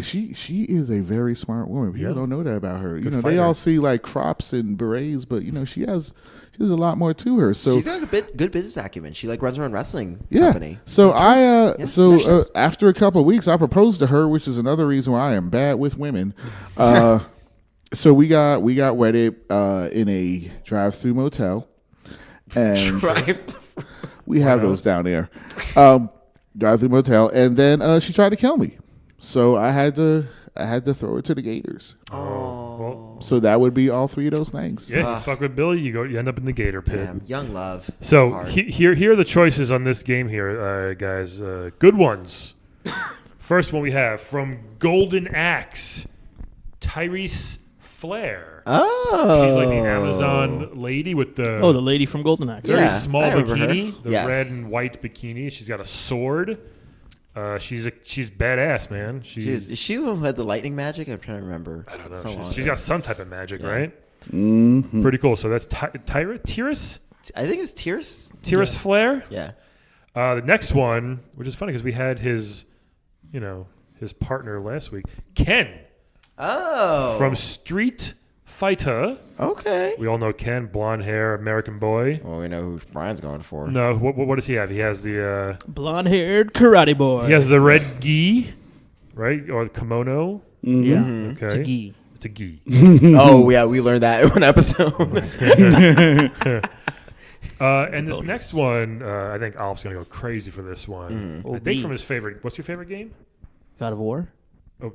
She is a very smart woman. People don't know that about her. They fighter. all see like crops and berets, but she has a lot more to her. So She's got a good business acumen. She runs her own wrestling yeah. company. So congratulations. after a couple of weeks, I proposed to her, which is another reason why I am bad with women. So we got wedded in a drive-through motel, and we have those down there. Drive-through motel, and then she tried to kill me. So I had to throw her to the gators. Well, So that would be all 3 of those things. yeah, you fuck with Billy, you end up in the gator pit. Damn, young love. So Hard. here are the choices on this game here, guys. Good ones. First one we have from Golden Axe, Tyrese Flair. Oh. She's like the Amazon lady with the Oh, the lady from Golden Axe. very Yeah, small I remember bikini, her. the Yes. red and white bikini. She's got a sword. She's badass, man. Is she the one who had the lightning magic? I'm trying to remember. I don't know. So long She's ago. got some type of magic, Yeah. right? Mm-hmm. Pretty cool. So that's Tyrese I think it was Tyrus. Flair. Yeah. The next one, which is funny because we had his partner last week, Ken Oh. from Street Fighter. Okay. We all know Ken, blonde hair, American boy. Well, we know who Brian's going for. No, what does he have? He has the Blonde-haired karate boy. he has the red gi, right, or the kimono. Yeah. Okay, It's a gi. It's a gi. Oh, yeah, we learned that in one episode. And this next one, I think Alp's gonna go crazy for this one. I think OB. from his favorite. What's your favorite game? God of War. Oh,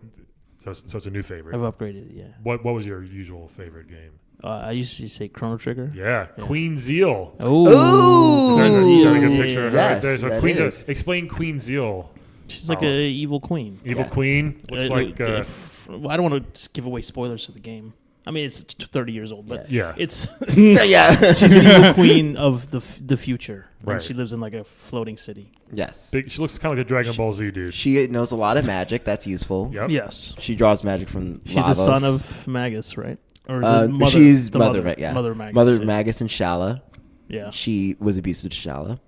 so it's a new favorite. I've upgraded it. Yeah. What was your usual favorite game? I used to say Chrono Trigger. Yeah, Queen Zeal. Oh. Is that a good Yeah. picture of her right Yes, there? So that Queen Zeal. is. Explain Queen Zeal. She's like a evil queen. Evil Yeah. Queen. Looks like Well, I don't want to give away spoilers for the game. I mean, it's 30 years old, but Yeah. it's Yeah. she's an evil queen of the future. Right. And she lives in like a floating city. Yes. big. She looks kind of like a Dragon Ball Z dude. She knows a lot of magic. That's useful. Yep. Yes. She draws magic from She's Lavos. the son of Magus, right? Or the mother, she's the Mother Magus. yeah. Mother Mother yeah. Magus and Shala. Yeah. She was abusive to Shala.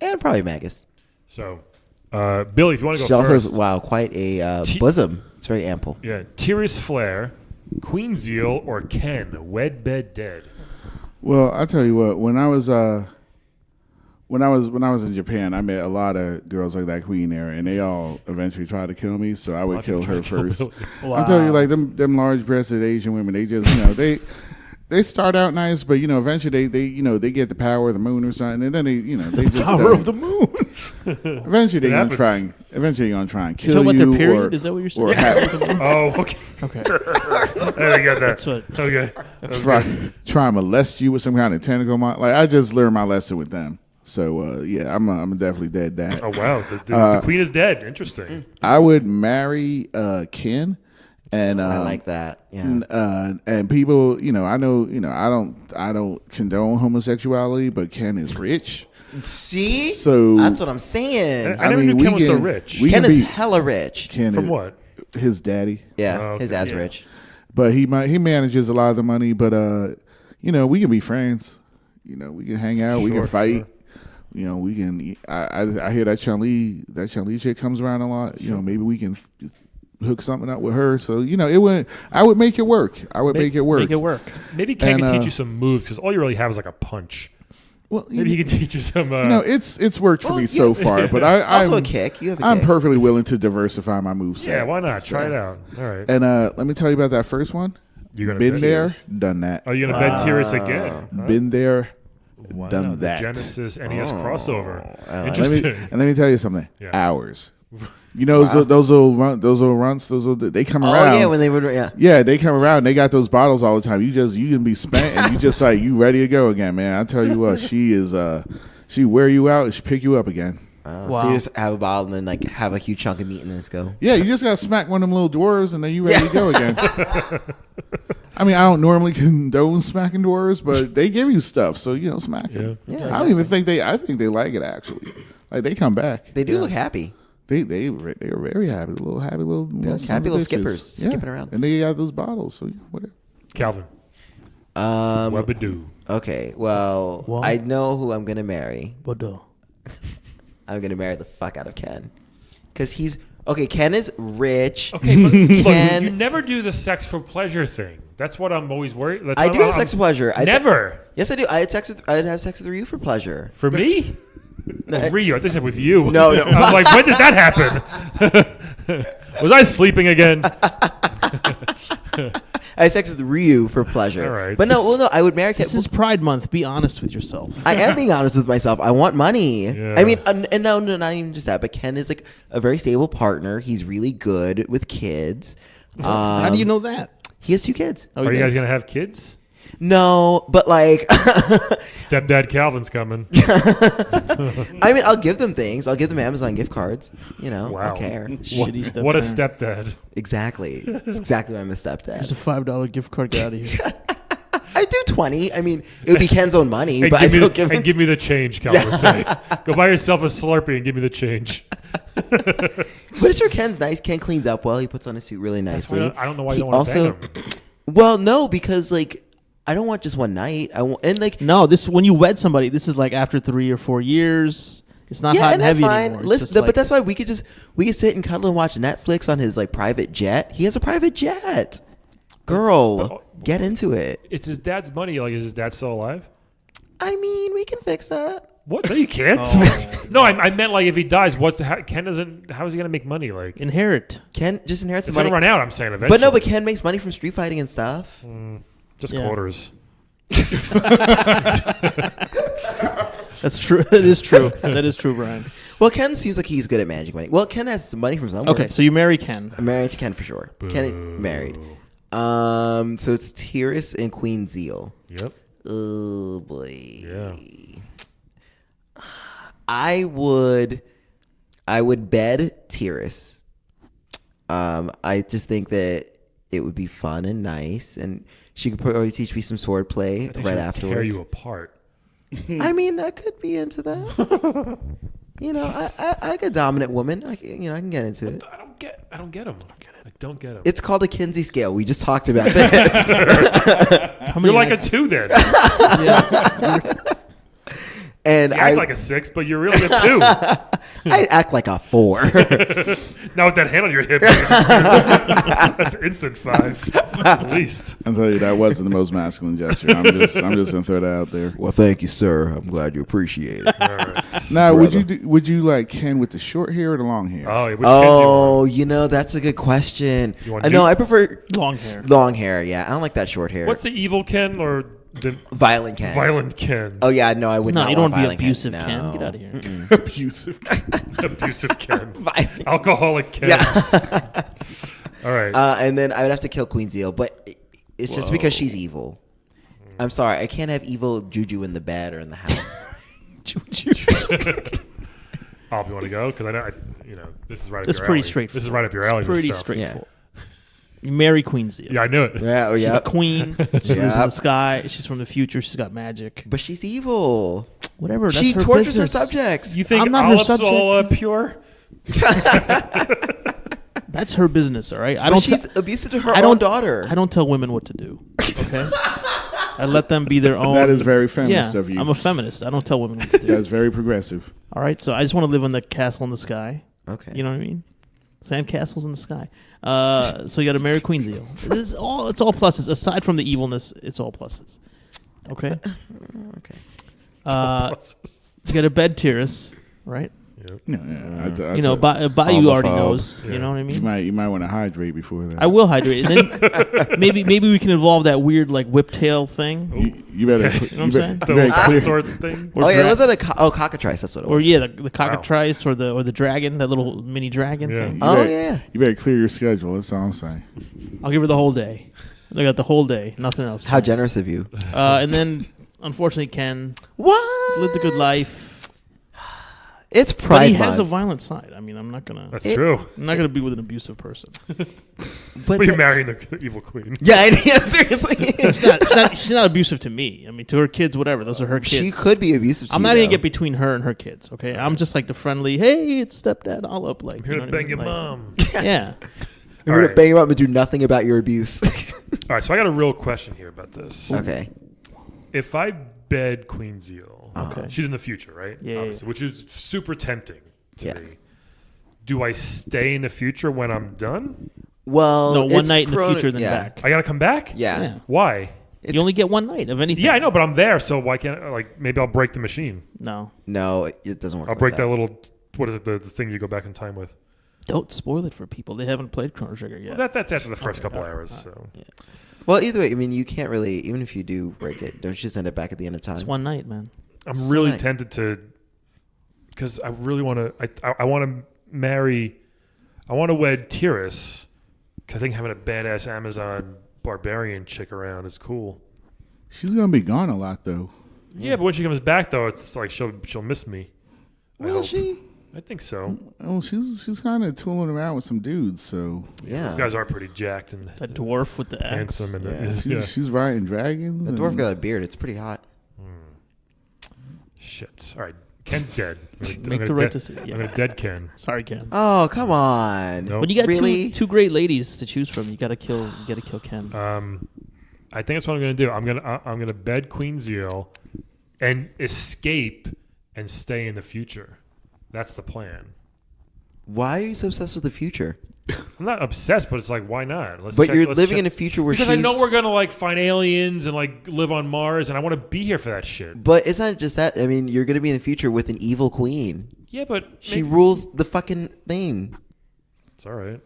And probably Magus. So, Billy, if you want to She go also first. has, wow, quite a bosom. It's very ample. Yeah, Tyrese Flair, Queen Zeal, or Ken, Wed Bed Dead. Well, I tell you what, when I was in Japan, I met a lot of girls like that queen there, and they all eventually tried to kill me. So I would kill her first. I'm telling you, like them large-breasted Asian women, they just they start out nice, but eventually they get the power of the moon or something, and then they just Power of the moon. eventually they're It gonna try and You kill talking about you. their period? Or, Is that what you're saying? or have, Oh, okay. Okay. There we got that. That's what. Okay. try and molest you with some kind of tentacle. Like I just learned my lesson with them. So yeah, I'm definitely dead. That. Oh wow, the queen is dead. Interesting. I would marry Ken. And I like that. Yeah. And people, I know, I don't condone homosexuality, but Ken is rich. See, so that's what I'm saying. I never knew Ken was so rich. Ken is hella rich. From what? His daddy. Yeah, his dad's rich. But he manages a lot of the money. But we can be friends. We can hang out. We can fight. Sure. We can. I hear that Chun-Li chick comes around a lot. Maybe we can hook something up with her. So I would make it work. Make it work. Maybe Ken can teach you some moves because all you really have is like a punch. Well, maybe he can teach you some. It's worked for me so far, but I'm also a kick. You have I'm perfectly willing to diversify my moveset. Yeah, why not? Try it out. All right. And let me tell you about that first one. You're gonna been there, done that. Oh, you're gonna bed Tyrus again? Huh? Been there, done the that. Genesis NES crossover. Interesting. Let me tell you something. Yeah. Hours. Those little runts, they come around. Oh yeah, when they would yeah, they come around. They got those bottles all the time. You can be spent and you just like you ready to go again, man. I tell you what, she wear you out and she pick you up again. Wow. So you just have a bottle and then like have a huge chunk of meat and then just go. Yeah, you just gotta smack one of them little dwarves and then you ready to go again. I mean, I don't normally condone smacking dwarves, but they give you stuff, so smack them. Yeah, I don't even think I think they like it actually. Like they come back. They do look happy. They are very happy, happy little skippers skipping around, and they have those bottles. So whatever. Calvin. Webadoo. Okay, well, I know who I'm gonna marry. Bodo. I'm gonna marry the fuck out of Ken, because he's okay. Ken is rich. Okay, but look, you never do the sex for pleasure thing. That's what I'm always worried. I do have sex for pleasure. Never. Yes, I do. I'd have sex with Ryu for pleasure. For me? No, Ryu. I think I said with you. No. I'm like, when did that happen? Was I sleeping again? I had sex with Ryu for pleasure. All right. But no, I would marry Ken. This is Pride Month. Be honest with yourself. I am being honest with myself. I want money. Yeah. I mean, and no, not even just that, but Ken is like a very stable partner. He's really good with kids. How do you know that? He has 2 kids. Are you guys going to have kids? No, but like Stepdad Calvin's coming. I mean, I'll give them things. I'll give them Amazon gift cards. Wow. I don't care. Shitty stepdad. What a stepdad. Exactly. That's exactly why I'm a stepdad. There's a $5 gift card. Get out of here. I do 20. I mean, it would be Ken's own money, and but I still give him. And give me the change, Calvin would say. Go buy yourself a Slurpee and give me the change. But it's sure Ken's nice. Ken cleans up well. He puts on a suit really nicely. I don't know why you don't want to bang him. Well, no, because like I don't want just one night. I want no. This when you wed somebody, this is like after 3 or 4 years. It's not hot and heavy anymore. Listen, but that's why we could sit and cuddle and watch Netflix on his like private jet. He has a private jet. Girl, get into it. It's his dad's money. Like, is his dad still alive? I mean, we can fix that. What? No, you can't. No, I meant like if he dies, Ken doesn't. How is he gonna make money? Like inherit. Ken just inherits the it's money. gonna run out. I'm saying eventually. But Ken makes money from street fighting and stuff. Just quarters. That's true. That is true. That is true, Brian. Well, Ken seems like he's good at managing money. Well, Ken has some money from somewhere. Okay, so you marry Ken. I'm married to Ken for sure. Boo. Ken married. So it's Tyrus and Queen Zeal. Yep. Oh boy. Yeah. I would bed Tyrus. I just think that it would be fun and nice, and she could probably teach me some sword play right afterwards. Tear you apart. I mean, I could be into that. I like a dominant woman. I can get into it. I don't get him. I don't get him. It's called the Kinsey scale. We just talked about this. You're like a 2 then. Yeah. And you act like a 6, but you're really a 2. I act like a 4. Now with that hand on your hip, that's instant 5, at least. I'll tell you, that wasn't the most masculine gesture. I'm just gonna throw that out there. Well, thank you, sir. I'm glad you appreciate it. All right. Now, would you like Ken with the short hair or the long hair? Oh, which Ken do you want? That's a good question. No, I prefer long hair. Long hair, yeah. I don't like that short hair. What's the evil Ken or the violent Ken? Violent Ken. Oh yeah, no, I would not. No, you don't want want to be abusive Ken. Ken. No. Get out of here. Abusive. Abusive Ken. Alcoholic Ken. Yeah. All right. And then I would have to kill Queen Zeal, but it's just because she's evil. I'm sorry, I can't have evil juju in the bed or in the house. Oh, you want to go? Because I know, this is right up It's your pretty alley. straightforward. This is right up your alley. It's pretty this stuff. straightforward. You marry Queen Zia. Yeah, I knew it. Yeah, She's a queen. She lives in the Yep. sky. She's from the future. She's got magic. But she's evil. Whatever. That's She her tortures business. her subjects. You think I'm not her olives subject. all pure? That's her business, all right? But she's abusive to her I own don't- daughter. I don't tell women what to do. Okay? I let them be their own. That is very feminist yeah, of you. I'm a feminist. I don't tell women what to do. That's very progressive. All right, so I just want to live in the castle in the sky. Okay. You know what I mean? Sand castles in the sky. So you got to marry Queen Zia. It's all pluses. Aside from the evilness, it's all pluses. Okay. Okay. You got to bed Tyrus, right? Bayou already knows. Yeah. You know what I mean? You might want to hydrate before that. I will hydrate, and then maybe we can involve that weird like whiptail thing. You better. You know what I'm saying? The better clear. sort of thing. Or Oh yeah, dra- was that a cockatrice? That's what it Or was. yeah, the cockatrice or the dragon, that little mini dragon Yeah. thing. Oh better- yeah. You better clear your schedule. That's all I'm saying. I'll give her the whole day. I got the whole day, nothing else. How generous of you. And then, unfortunately, Ken What? lived a good life, It's but Pride he has a Month. violent side. I mean, I'm not gonna True. be with an abusive person. But You're marrying the evil queen. yeah, seriously. She's not abusive to me. I mean, to her kids, whatever. Those are her kids. She could be abusive to I'm you, not gonna though. get between her and her kids. Okay, I'm just like the friendly. Hey, it's stepdad. All up, like Here you to know what I bang your mean? Like, mom. Yeah. I'm All gonna right. bang you up and do nothing about your abuse. All right, so I got a real question here about this. Okay. If I bed Queen Zeal, Okay. she's in the future, right? Yeah, Obviously, which is super tempting to Yeah. me. Do I stay in the future when I'm done? Well, No, one it's night in the Corona- future, then yeah. back. I gotta come back? Yeah. Yeah. Why? You only get one night of anything. Yeah, I know, but I'm there, so why can't maybe I'll break the machine? No, No, it doesn't work. I'll like break that little what is it, the thing you go back in time with? don't spoil it for people. They haven't played Chrono Trigger yet. Well, that's after the first couple all right, hours. all right. So Well, either way, I mean, you can't really, even if you do break it, don't you just end it back at the end of time? It's one night, man. I'm So really nice. tempted to, because I really want to. I want to marry. I want to wed Tyrus. 'Cause I think having a badass Amazon barbarian chick around is cool. She's gonna be gone a lot though. Yeah, but when she comes back, though, it's like she'll miss me. I Will hope. she? I think so. Oh, she's kind of tooling around with some dudes, so Yeah. These guys are pretty jacked and That dwarf with the axe. handsome, and Yeah. she's riding dragons. The and- dwarf got a beard. It's pretty hot. shit. All right, Ken's dead. Make the right decision. I'm Yeah. gonna dead Ken. Sorry, Ken. Oh, come on. Nope. When you got Really? two great ladies to choose from, you gotta kill Ken. I think that's what I'm gonna do. I'm gonna bed Queen Zeal and escape and stay in the future. That's the plan. Why are you so obsessed with the future? I'm not obsessed, but it's like, why not? But you're living in a future where because she's... I know we're gonna like find aliens and like live on Mars, and I want to be here for that shit. But it's not just that. I mean, you're going to be in the future with an evil queen. Yeah, but She rules the fucking thing. it's all right.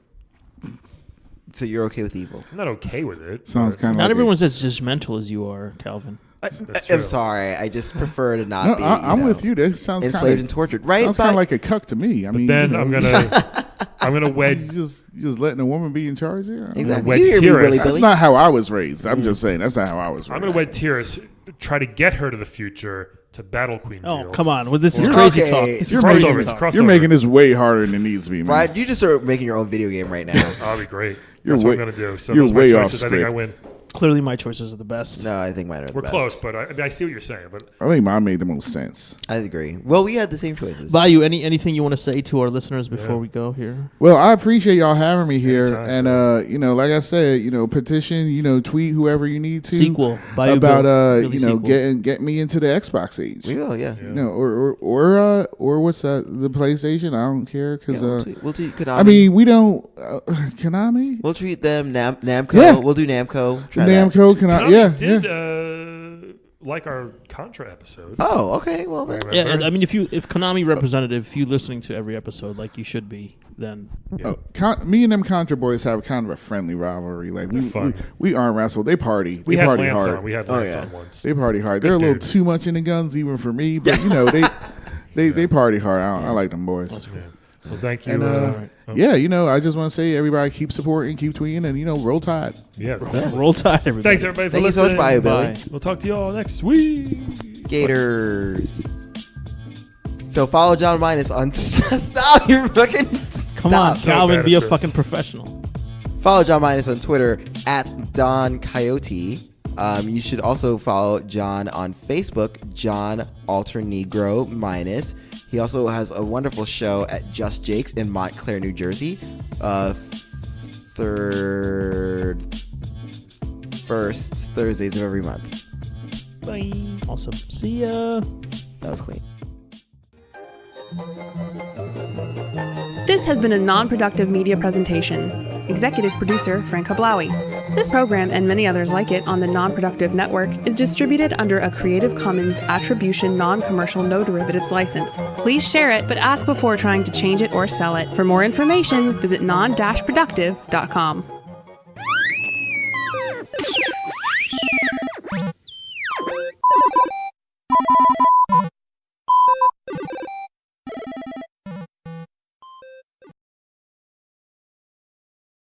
So you're okay with evil. I'm not okay with it. Sounds but- kind of Not like everyone's as judgmental as you are, Calvin. That's I'm true. sorry. I just prefer to not No, be. I'm with you. That sounds enslaved kind and tortured. Right? Sounds kind of like a cuck to me. I mean, Then you know, I'm gonna you wed. just letting a woman be in charge here. Exactly. wed You hear me, Tyrus. Willy That's Billy. not how I was raised. I'm just saying that's not how I was raised. I'm gonna wed Tyrus. Try to get her to the future to battle Queen Oh, Zeal. come on. Well, this is You're crazy okay. talk. This is You're crazy making- Crossover. It's talk. crossover. You're making this way harder than it needs to be, man. Right? You just start making your own video game right now. That'll be great. You're That's way- what I'm gonna do. So you're those are my way off choices. I think I script. win. Clearly, my choices are the best. No, I think mine are the We're best. close, but I see what you're saying. But I think mine made the most sense. I agree. Well, we had the same choices. Bayou, anything you want to say to our listeners before Yeah. we go here? Well, I appreciate y'all having me here, Anytime. and like I said, petition, tweet whoever you need to Sequel. Bayou about Billy sequel. get me into the Xbox age. we will, yeah. Or what's that? The PlayStation? I don't care Yeah, because we'll tweet Konami. I mean we don't Konami. we'll treat them Namco. Yeah. We'll do Namco. Try that. Namco, Konami, Konami yeah. did like our Contra episode. Oh, okay. Well, I then. remember. Yeah, I mean, if Konami representative, if you listening to every episode like you should be, then Me and them Contra boys have kind of a friendly rivalry. Like fun. we arm wrestle. They party. we They had party Lance hard. on. We had Oh, Lance yeah. on once. They party hard. They're a little dude. too much in the guns even for me, but they party hard. I like them boys. Yeah. Well, thank you. And I just want to say everybody keep supporting, keep tweeting, and roll tide. yeah. roll tide, everybody. Thanks everybody for Thank you so listening. much, Bayou Billy. Bye. We'll talk to you all next week. Gators. So follow John Minus on. Stop! You're fucking. Come on, So Calvin, bad be at a this. fucking professional. Follow John Minus on Twitter at Don Coyote. You should also follow John on Facebook, John Alter Negro Minus. He also has a wonderful show at Just Jake's in Montclair, New Jersey. First Thursdays of every month. Bye. Awesome. See ya. That was clean. This has been a non-productive media presentation. Executive producer Frank Hablawi. This program and many others like it on the Non-Productive Network is distributed under a Creative Commons Attribution Non-Commercial No Derivatives license. Please share it, but ask before trying to change it or sell it. For more information, visit non-productive.com.